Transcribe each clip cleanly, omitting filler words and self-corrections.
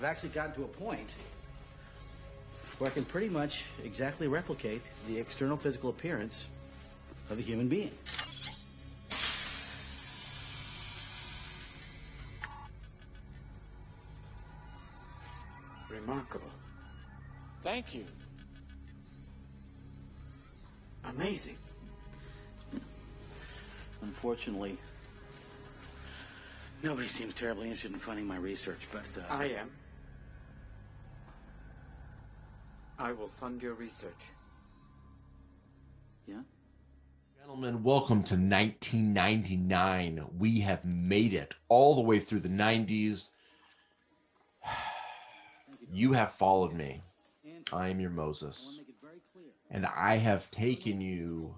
I've actually gotten to a point where I can pretty much exactly replicate the external physical appearance of a human being. Remarkable. Thank you. Amazing. Unfortunately, nobody seems terribly interested in funding my research, but I am. I will fund your research. Yeah? Gentlemen, welcome to 1999. We have made it all the way through the 90s. You have followed me. I am your Moses. And I have taken you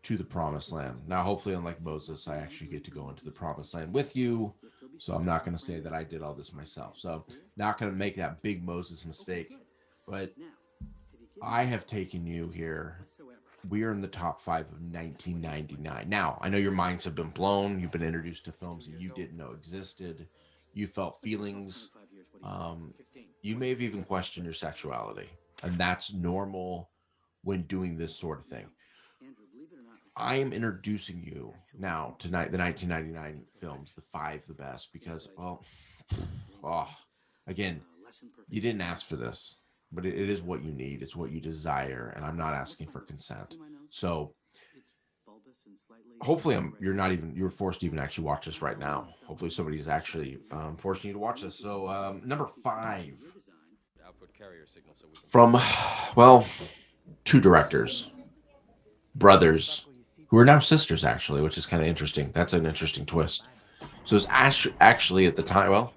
to the promised land. Now, hopefully, unlike Moses, I actually get to go into the promised land with you. So I'm not going to say that I did all this myself. So not going to make that big Moses mistake. But I have taken you here. We are in the top 5 of 1999. Now, I know your minds have been blown. You've been introduced to films that you didn't know existed. You felt feelings. You may have even questioned your sexuality. And that's normal when doing this sort of thing. I am introducing you now to the 1999 films, the 5 the best, because, well, again, you didn't ask for this, but it is what you need. It's what you desire, and I'm not asking for consent. So hopefully you're forced to even actually watch this right now. Hopefully somebody's actually forcing you to watch this. So number 5 from, well, 2 directors, brothers, who are now sisters, actually, which is kind of interesting. That's an interesting twist. So it's actually at the time, well,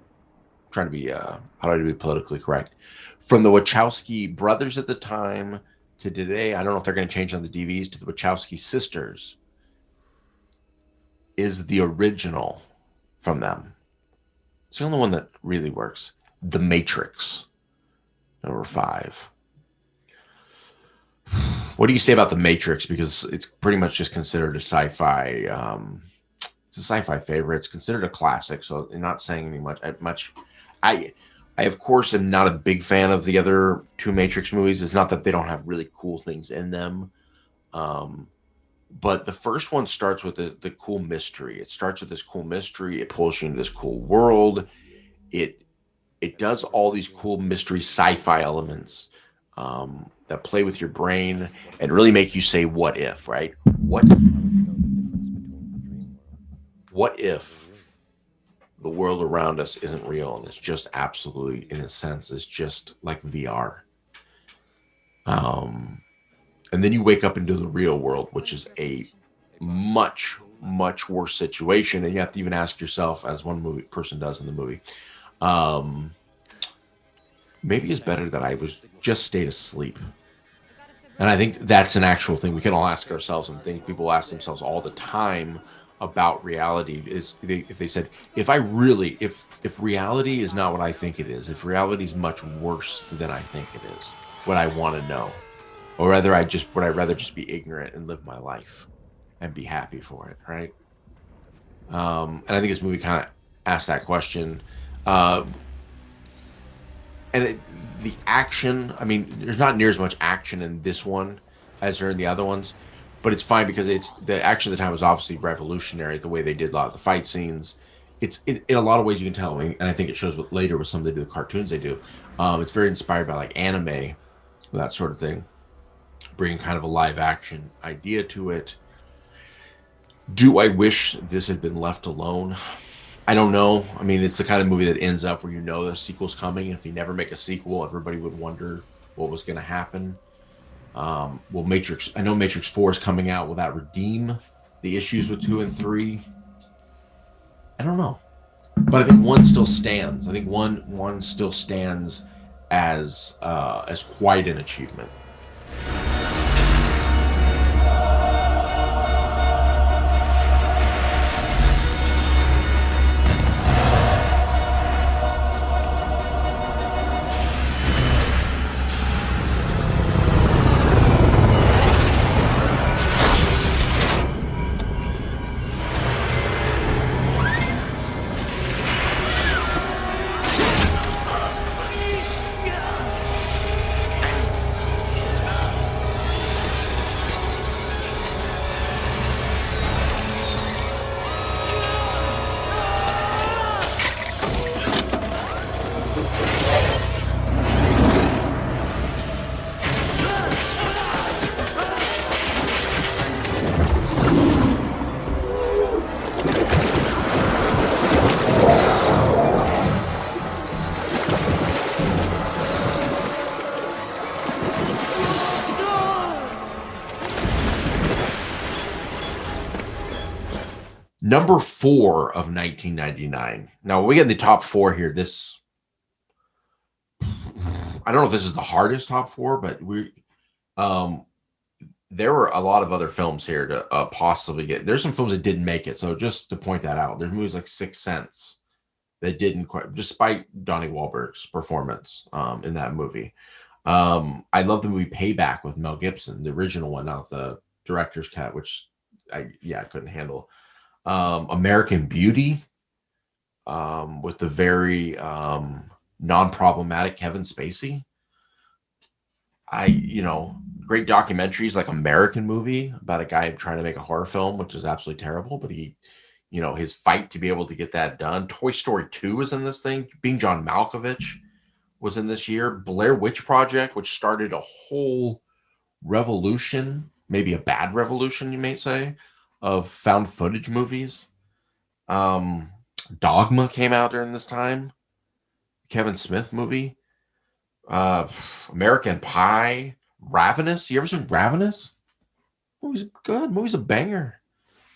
trying to be, how do I be politically correct? From the Wachowski brothers at the time to today, I don't know if they're going to change on the DVDs, to the Wachowski sisters, is the original from them. It's the only one that really works. The Matrix, number 5. What do you say about The Matrix? Because it's pretty much just considered a sci-fi. It's a sci-fi favorite. It's considered a classic, so I'm not saying any much. I of course am not a big fan of the other 2 Matrix movies. It's not that they don't have really cool things in them, but the first one starts with the cool mystery. It starts with this cool mystery. It pulls you into this cool world. It does all these cool mystery sci-fi elements that play with your brain and really make you say, what if, right? What if the world around us isn't real and it's just absolutely, in a sense, it's just like VR? And then you wake up into the real world, which is a much, much worse situation. And you have to even ask yourself, as one person does in the movie, maybe it's better that I was just stayed asleep. And I think that's an actual thing we can all ask ourselves, and think people ask themselves all the time about reality. Is if they said, if reality is not what I think it is, if reality is much worse than I think it is, what I want to know, or rather, would I rather just be ignorant and live my life and be happy for it, right? And I think this movie kind of asked that question. The action, I mean, there's not near as much action in this one as there in the other ones, but it's fine because the action at the time was obviously revolutionary, the way they did a lot of the fight scenes. It's in a lot of ways you can tell, and I think it shows later with some of the cartoons they do. It's very inspired by like anime, that sort of thing, bringing kind of a live action idea to it. Do I wish this had been left alone? I don't know. I mean, it's the kind of movie that ends up where the sequel's coming. If you never make a sequel, everybody would wonder what was going to happen. I know Matrix 4 is coming out. Will that redeem the issues with 2 and 3? I don't know. But I think 1 still stands. I think one still stands as quite an achievement. Number 4 of 1999. Now we get in the top 4 here. This, I don't know if this is the hardest top 4, but um, there were a lot of other films here to possibly get. There's some films that didn't make it. So just to point that out, there's movies like Sixth Sense that didn't quite, despite Donnie Wahlberg's performance in that movie. I love the movie Payback with Mel Gibson, the original one, not the director's cut, which I couldn't handle. American Beauty with the very non-problematic Kevin Spacey. Great documentaries like American Movie about a guy trying to make a horror film, which is absolutely terrible, but he, his fight to be able to get that done. Toy Story 2 was in this thing. Being John Malkovich was in this year. Blair Witch Project, which started a whole revolution, maybe a bad revolution, you may say, of found footage movies. Dogma came out during this time. Kevin Smith movie. American Pie. Ravenous. You ever seen Ravenous? Movie's good. Movie's a banger.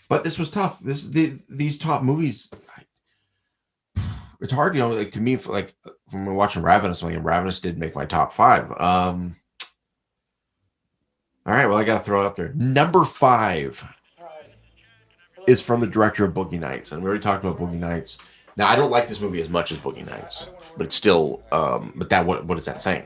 But this was tough. These top movies, it's hard, like to me, like when we're watching Ravenous, Ravenous did make my top 5. All right, well, I got to throw it up there. Number 5 is from the director of Boogie Nights, and we already talked about Boogie Nights. Now, I don't like this movie as much as Boogie Nights, but it's still, what is that saying?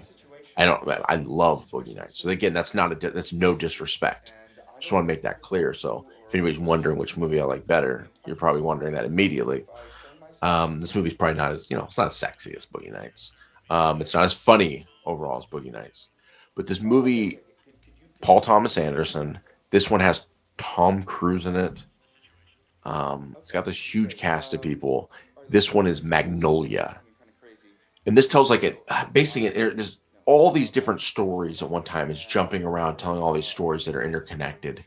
I love Boogie Nights. So again, that's no disrespect. Just want to make that clear. So if anybody's wondering which movie I like better, you're probably wondering that immediately. This movie's probably not as, it's not as sexy as Boogie Nights. It's not as funny overall as Boogie Nights. But this movie, Paul Thomas Anderson, this one has Tom Cruise in it. It's got this huge cast of people. This one is Magnolia. And this tells there's all these different stories at one time. It's jumping around, telling all these stories that are interconnected.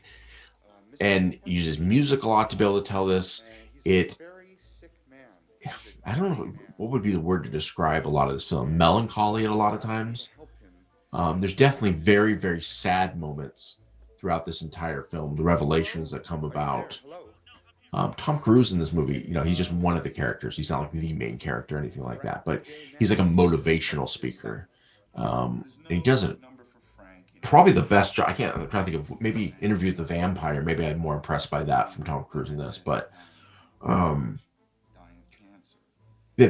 And uses music a lot to be able to tell this. I don't know what would be the word to describe a lot of this film. Melancholy at a lot of times. There's definitely very, very sad moments throughout this entire film. The revelations that come about. Tom Cruise in this movie, he's just one of the characters. He's not like the main character or anything like that, but he's like a motivational speaker. And he does it probably the best job. I'm trying to think of maybe Interview with the Vampire. Maybe I'm more impressed by that from Tom Cruise in this, but this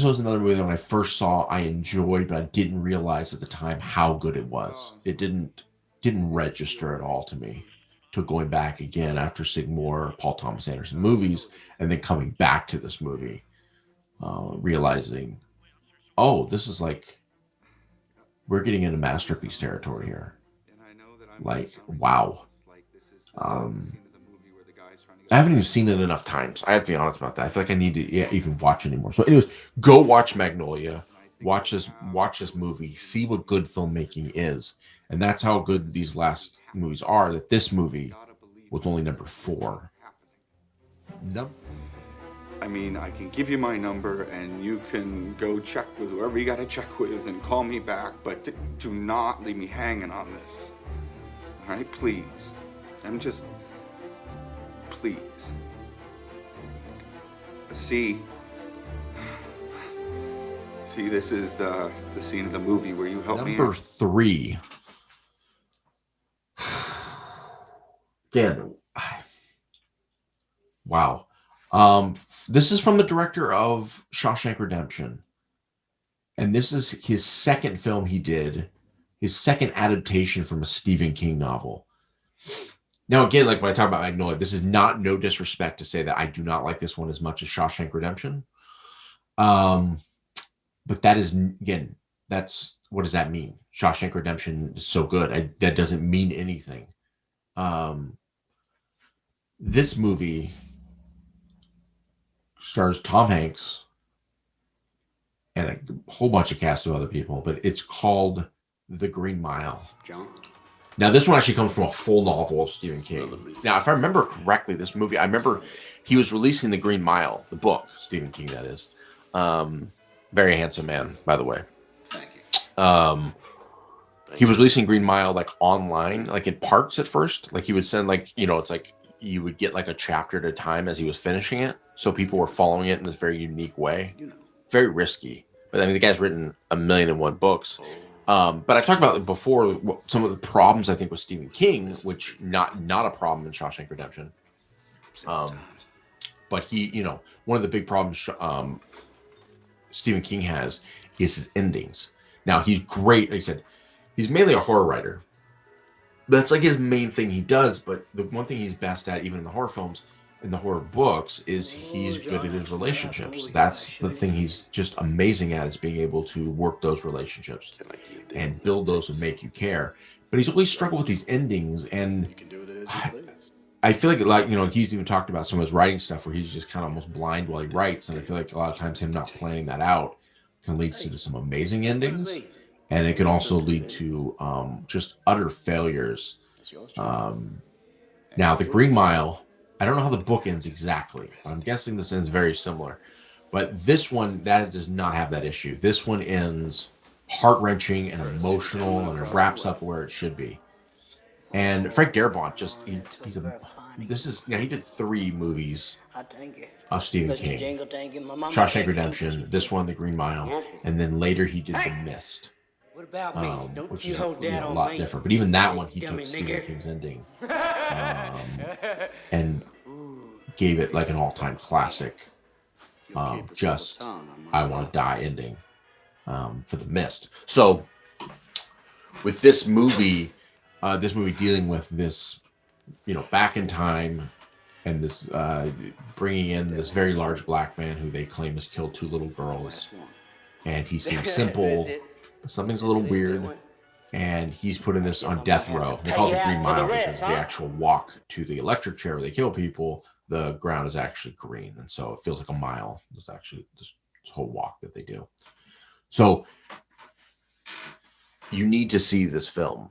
was another movie that when I first saw, I enjoyed, but I didn't realize at the time how good it was. It didn't register at all to me. To going back again after seeing more Paul Thomas Anderson movies and then coming back to this movie, realizing, this is like, we're getting into masterpiece territory here. Like, wow. I haven't even seen it enough times. I have to be honest about that. I feel like I need to even watch it anymore. So anyways, go watch Magnolia. Watch this movie. See what good filmmaking is. And that's how good these last movies are, that this movie was only number 4. No. I mean, I can give you my number and you can go check with whoever you got to check with and call me back, but do not leave me hanging on this. All right, please. Please. See, this is the scene of the movie where you help me. Number 3. Again, wow. This is from the director of Shawshank Redemption. And this is his second film he did, his second adaptation from a Stephen King novel. Now, again, like when I talk about Magnolia, this is no disrespect to say that I do not like this one as much as Shawshank Redemption. But that is, again, what does that mean? Shawshank Redemption is so good. That doesn't mean anything. This movie stars Tom Hanks and a whole bunch of cast of other people, but it's called The Green Mile. John. Now, this one actually comes from a full novel of Stephen King. Now, if I remember correctly, this movie, I remember he was releasing The Green Mile, the book, Stephen King, that is. Very handsome man, by the way. Thank you. He was releasing Green Mile like online, like in parts at first. Like he would send it's like you would get like a chapter at a time as he was finishing it. So people were following it in this very unique way. Very risky. But I mean, the guy's written 1,000,001 books. But I've talked about it before, some of the problems I think with Stephen King, which not a problem in Shawshank Redemption. But he, you know, one of the big problems Stephen King has is his endings. Now, he's great. Like I said, he's mainly a horror writer. That's like his main thing he does. But the one thing he's best at, even in the horror films, in the horror books, is he's good at his relationships. That's the thing he's just amazing at, is being able to work those relationships and build those and make you care. But he's always struggled with these endings, and I feel like, you know, he's even talked about some of his writing stuff where he's just kind of almost blind while he writes, and I feel like a lot of times him not planning that out can lead to some amazing endings, and it can also lead to just utter failures. Now, The Green Mile, I don't know how the book ends exactly. I'm guessing this ends very similar. But this one, that does not have that issue. This one ends heart-wrenching and emotional, and it wraps up where it should be. And Frank Darabont, just, he did 3 movies of Stephen King. Shawshank Redemption, this one, The Green Mile, and then later he did The Mist. Which is a lot different. But even that one, he took Stephen King's ending and gave it like an all-time classic. Just I Want to Die ending for The Mist. So with this movie dealing with this, you know, back in time, and this bringing in this very large black man who they claim has killed 2 little girls, and he seems simple. Something's a little weird, and he's putting this on death row. They call it the Green Mile because the actual walk to the electric chair where they kill people, the ground is actually green, and so it feels like a mile. There's actually this whole walk that they do. So you need to see this film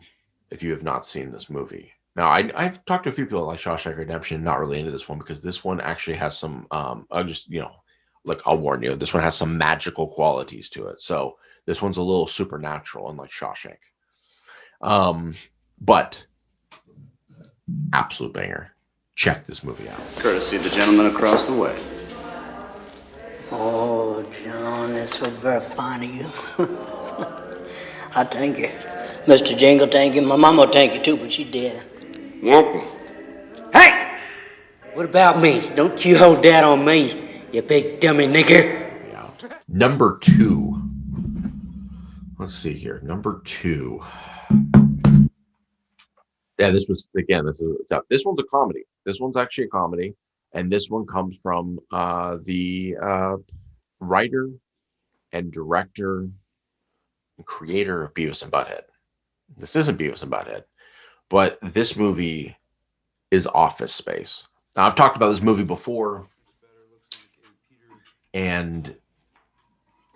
if you have not seen this movie. Now, I've talked to a few people like Shawshank Redemption, not really into this one, because this one actually has some, I'll warn you, this one has some magical qualities to it. So this one's a little supernatural, unlike Shawshank. But absolute banger. Check this movie out. Courtesy of the gentleman across the way. Oh, John, that's so very fine of you. I thank you. Mr. Jingle, thank you. My mama thank you too, but she dead. Welcome. Hey! What about me? Don't you hold that on me, you big dummy nigger. Yeah. Number 2. Let's see here. Number 2. Yeah, this one's a comedy. This one's actually a comedy, and this one comes from the writer and director and creator of Beavis and Butthead. This isn't Beavis and Butthead, but this movie is Office Space. Now, I've talked about this movie before, and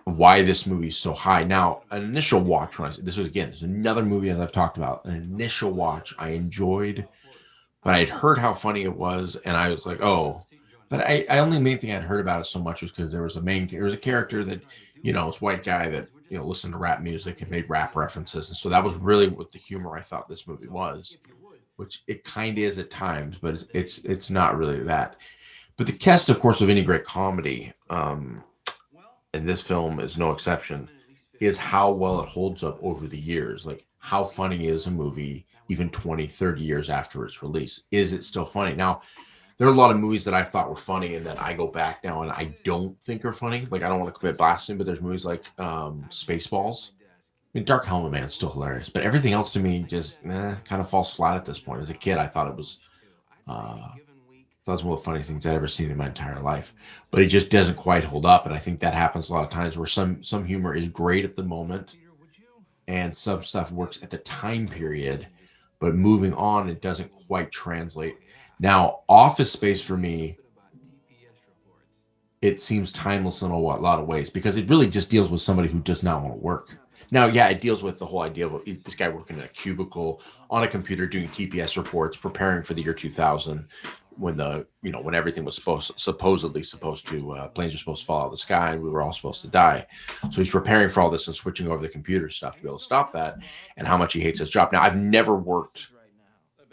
why this movie is so high. Now, an initial watch, this is another movie as I've talked about. An initial watch I enjoyed, but I had heard how funny it was, and I was like, oh. But I only main thing I'd heard about it so much was because there was a character that, you know, this white guy that, you know, listened to rap music and made rap references, and so that was really what the humor I thought this movie was, which it kind of is at times, but it's not really that. But the test, of course, of any great comedy, and this film is no exception, is how well it holds up over the years. Like, how funny is a movie even 20, 30 years after its release? Is it still funny? Now, there are a lot of movies that I thought were funny and that I go back now and I don't think are funny. Like, I don't want to commit blasphemy, but there's movies like Spaceballs. I mean, Dark Helmet Man is still hilarious, but everything else to me just kind of falls flat at this point. As a kid, I thought it was one of the funniest things I'd ever seen in my entire life, but it just doesn't quite hold up. And I think that happens a lot of times where some humor is great at the moment and some stuff works at the time period, but moving on, it doesn't quite translate. Now, Office Space for me, it seems timeless in a lot of ways because it really just deals with somebody who does not want to work. Now, yeah, it deals with the whole idea of this guy working in a cubicle on a computer doing TPS reports, preparing for the year 2000 when everything was supposedly supposed to, planes were supposed to fall out of the sky and we were all supposed to die. So he's preparing for all this and switching over the computer stuff to be able to stop that, and how much he hates his job. Now, I've never worked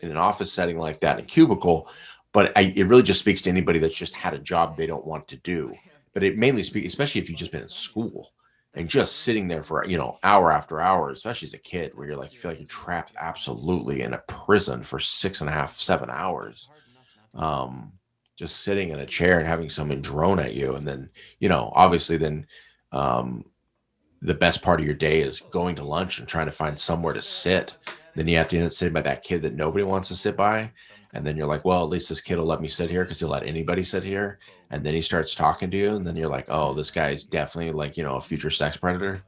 in an office setting like that in a cubicle, but it really just speaks to anybody that's just had a job they don't want to do. But it mainly speaks, especially if you've just been in school and just sitting there for, hour after hour, especially as a kid, where you're like, you feel like you're trapped absolutely in a prison for 6.5, 7 hours. Just sitting in a chair and having someone drone at you. And then, obviously then, the best part of your day is going to lunch and trying to find somewhere to sit. Then you have to end up sitting by that kid that nobody wants to sit by. And then you're like, well, at least this kid will let me sit here because he'll let anybody sit here. And then he starts talking to you. And then you're like, oh, this guy's definitely like, a future sex predator.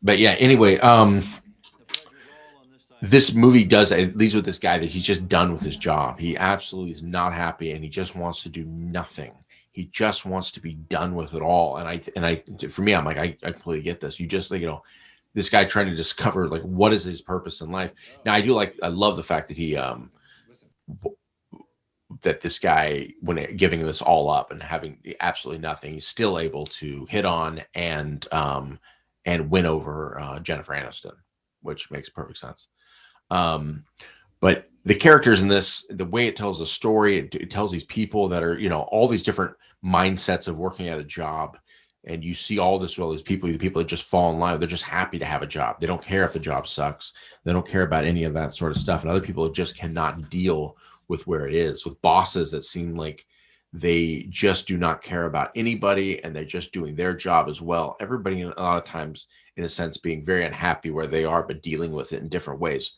But yeah, anyway, this movie leads with this guy that he's just done with his job. He absolutely is not happy and he just wants to do nothing. He just wants to be done with it all. And for me, I'm like, I completely get this. You just, this guy trying to discover like what is his purpose in life. Now I love the fact that he that this guy, when giving this all up and having absolutely nothing, he's still able to hit on and win over Jennifer Aniston, which makes perfect sense. But the characters in this, the way it tells the story, it tells these people that are, all these different mindsets of working at a job. And you see all these people, the people that just fall in line. They're just happy to have a job. They don't care if the job sucks. They don't care about any of that sort of stuff. And other people just cannot deal with where it is, with bosses that seem like they just do not care about anybody and they're just doing their job as well. Everybody, a lot of times, in a sense, being very unhappy where they are, but dealing with it in different ways.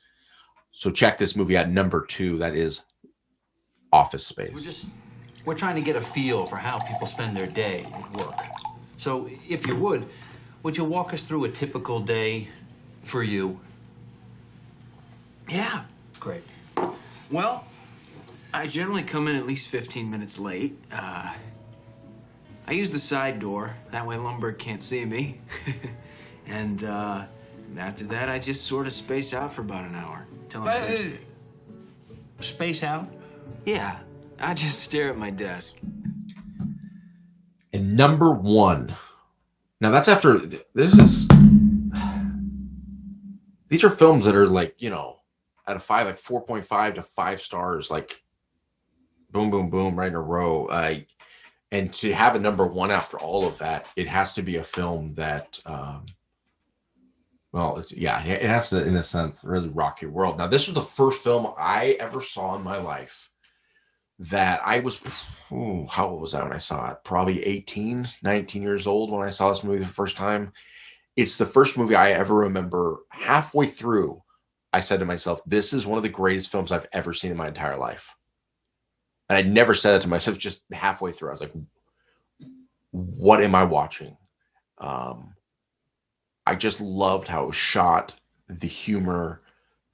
So check this movie out, number 2. That is Office Space. We're trying to get a feel for how people spend their day at work. So if you would you walk us through a typical day for you? Yeah. Great. Well, I generally come in at least 15 minutes late. I use the side door. That way Lumberg can't see me. And after that, I just sort of space out for about an hour. Space out? Yeah. I just stare at my desk. And number 1. Now that's after these are films that are like, out of 5, like 4.5 to 5 stars, like boom, boom, boom, right in a row. And to have a number 1 after all of that, it has to be a film that, it has to, in a sense, really rock your world. Now, this was the first film I ever saw in my life that I was, how old was I when I saw it? Probably 18, 19 years old when I saw this movie the first time. It's the first movie I ever remember. Halfway through, I said to myself, this is one of the greatest films I've ever seen in my entire life. And I never said it to myself, just halfway through. I was like, what am I watching? I just loved how it was shot, the humor,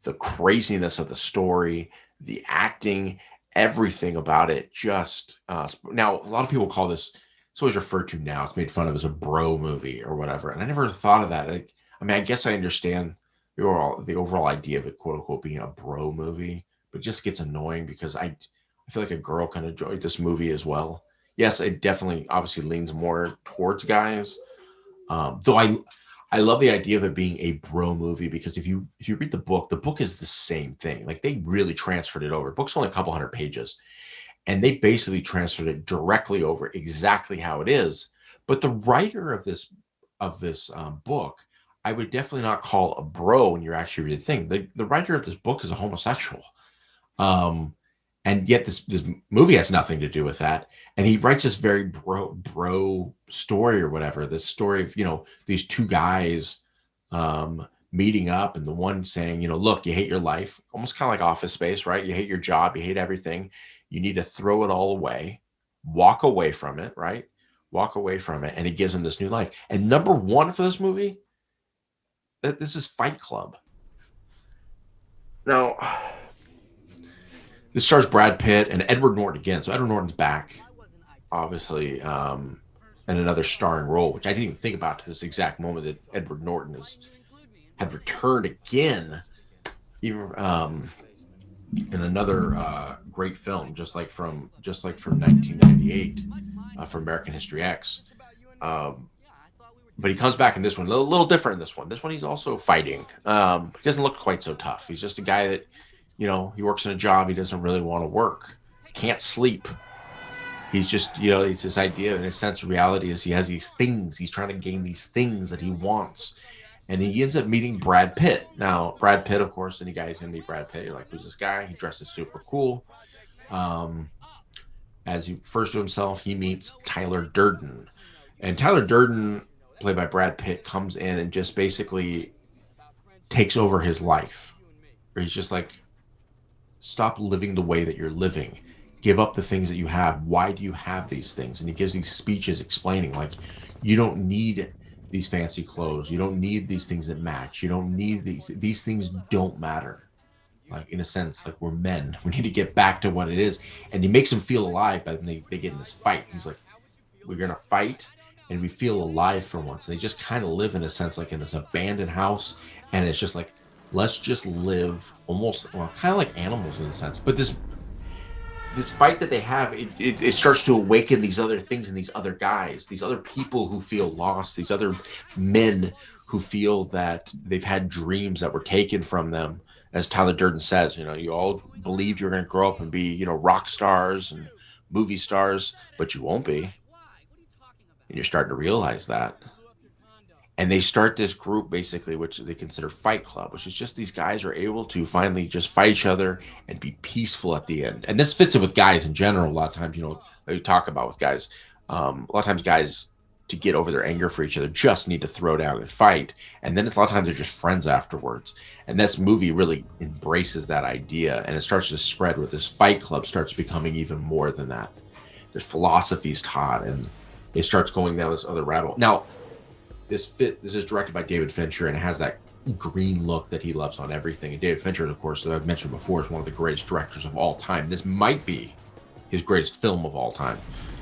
the craziness of the story, the acting, everything about it. Just now, a lot of people call this, it's always referred to now, it's made fun of as a bro movie or whatever. And I never thought of that. I guess I understand the overall idea of it, quote unquote, being a bro movie, but it just gets annoying because I feel like a girl kind of enjoyed this movie as well. Yes, it definitely obviously leans more towards guys. Though I love the idea of it being a bro movie because if you read the book is the same thing. Like they really transferred it over. The book's only a couple hundred pages, and they basically transferred it directly over exactly how it is. But the writer of this book, I would definitely not call a bro when you're actually reading the thing. The writer of this book is a homosexual. And yet this movie has nothing to do with that. And he writes this very bro story or whatever, this story of, these two guys meeting up and the one saying, look, you hate your life, almost kind of like Office Space, right? You hate your job, you hate everything. You need to throw it all away, walk away from it, right? Walk away from it. And it gives him this new life. And number 1 for this movie, this is Fight Club. Now, this stars Brad Pitt and Edward Norton again. So Edward Norton's back, obviously, in another starring role, which I didn't even think about to this exact moment that Edward Norton had returned again, even in another great film, just like from 1998, from American History X. But he comes back in this one, a little different in this one. This one he's also fighting. He doesn't look quite so tough. He's just a guy that You know, he works in a job he doesn't really want to work, can't sleep. He's just, you know, it's this idea, and his sense of reality is he has these things. He's trying to gain these things that he wants. And he ends up meeting Brad Pitt. Now, Brad Pitt, of course, any guy's gonna meet Brad Pitt. You're like, who's this guy? He dresses super cool. Um, as he refers to himself, he meets Tyler Durden. And Tyler Durden, played by Brad Pitt, comes in and just basically takes over his life. Where he's just like, stop living the way that you're living. Give up the things that you have. Why do you have these things? And he gives these speeches explaining, like, you don't need these fancy clothes. You don't need these things that match. You don't need these things don't matter. Like, in a sense, like, we're men. We need to get back to what it is. And he makes them feel alive, but then they get in this fight. He's like, we're gonna fight and we feel alive for once. And they just kind of live in a sense like in this abandoned house, and it's just like, let's just live almost, well, kind of like animals in a sense. But this fight that they have, it starts to awaken these other things in these other guys, these other people who feel lost, these other men who feel that they've had dreams that were taken from them. As Tyler Durden says, you know, you all believed you were going to grow up and be, you know, rock stars and movie stars, but you won't be. And you're starting to realize that. And they start this group basically, which they consider Fight Club, which is just these guys are able to finally just fight each other and be peaceful at the end. And this fits in with guys in general. A lot of times, you know, we talk about with guys, a lot of times guys, to get over their anger for each other, just need to throw down and fight. And then it's a lot of times they're just friends afterwards. And this movie really embraces that idea, and it starts to spread where this Fight Club starts becoming even more than that. There's philosophies taught, and it starts going down this other rabbit hole. Now, this is directed by David Fincher, and it has that green look that he loves on everything. And David Fincher, of course, that I've mentioned before, is one of the greatest directors of all time. This might be his greatest film of all time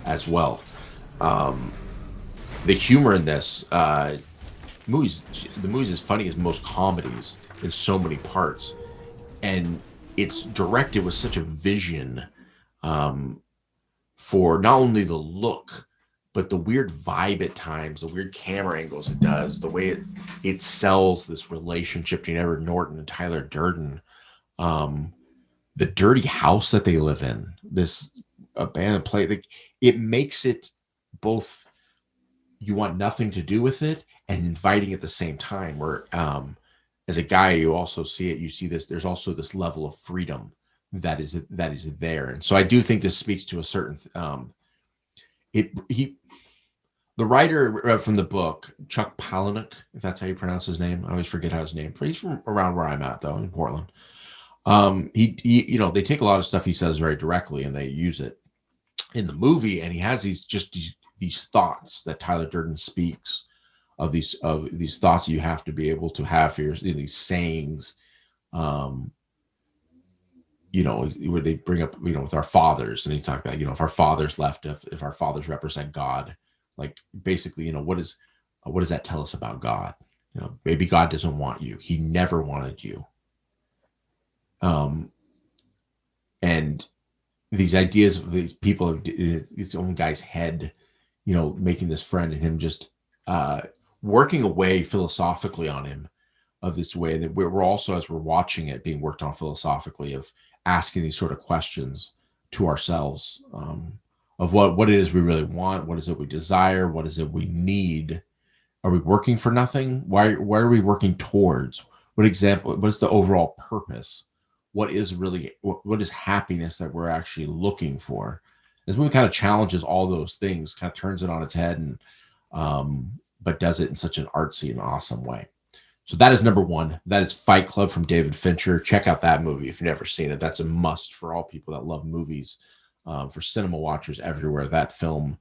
as well. The humor in this the movie's as funny as most comedies in so many parts, and it's directed with such a vision for not only the look, but the weird vibe at times, the weird camera angles it does, the way it sells this relationship between Edward Norton and Tyler Durden, the dirty house that they live in, this abandoned place, like, it makes it both you want nothing to do with it and inviting at the same time. Where as a guy, you also see it, you see this, there's also this level of freedom that is there. And so I do think this speaks to a certain the writer from the book, Chuck Palahniuk, if that's how you pronounce his name. I always forget how his name. He's from around where I'm at, though, in Portland. He you know, they take a lot of stuff he says very directly and they use it in the movie, and he has these thoughts that Tyler Durden speaks of these thoughts you have to be able to have for these sayings. You know, where they bring up, you know, with our fathers, and he talked about, you know, if our fathers left, if our fathers represent God, like, basically, you know, what does that tell us about God? You know, maybe God doesn't want you. He never wanted you. And these ideas of these people, his own guy's head, you know, making this friend and him just working away philosophically on him of this way that we're also, as we're watching it, being worked on philosophically of asking these sort of questions to ourselves of what it is we really want, what is it we desire, what is it we need. Are we working for nothing? Why are we working towards? What is the overall purpose? What is really, what is happiness that we're actually looking for? This movie kind of challenges all those things, kind of turns it on its head, and but does it in such an artsy and awesome way. So that is number one. That is Fight Club from David Fincher. Check out that movie if you've never seen it. That's a must for all people that love movies. For cinema watchers everywhere, that film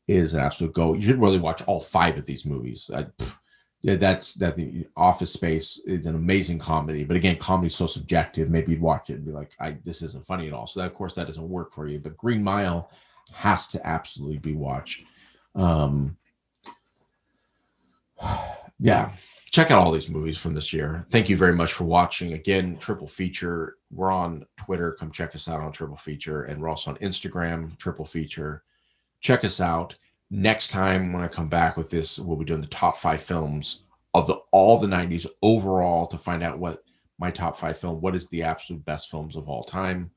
is an absolute go. You should really watch all 5 of these movies. The Office Space is an amazing comedy, but again, comedy is so subjective. Maybe you'd watch it and be like, this isn't funny at all. So that, of course, that doesn't work for you. But Green Mile has to absolutely be watched. Yeah, check out all these movies from this year. Thank you very much for watching. Again, Triple Feature. We're on Twitter. Come check us out on Triple Feature, and we're also on Instagram, Triple Feature. Check us out. Next time when I come back with this, we'll be doing the top 5 films of all the 90s overall to find out what my top 5 film. What is the absolute best films of all time?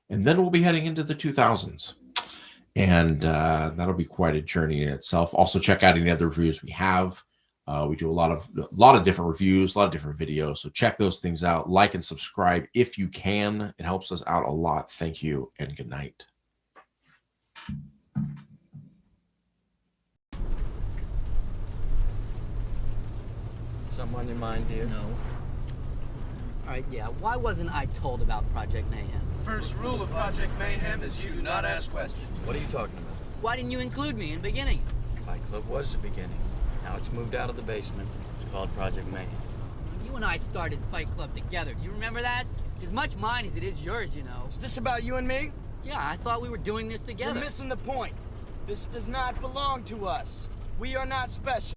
And then we'll be heading into the 2000s. And that'll be quite a journey in itself. Also, check out any other reviews we have. We do a lot of different reviews, a lot of different videos. So check those things out. Like and subscribe if you can. It helps us out a lot. Thank you and good night. Something on your mind, dear? No. All right, yeah. Why wasn't I told about Project Mayhem? First rule of Project Mayhem is you do not ask questions. What are you talking about? Why didn't you include me in the beginning? Fight Club was the beginning. Now it's moved out of the basement. It's called Project Mayhem. You and I started Fight Club together. Do you remember that? It's as much mine as it is yours, you know. Is this about you and me? Yeah, I thought we were doing this together. You're missing the point. This does not belong to us. We are not special.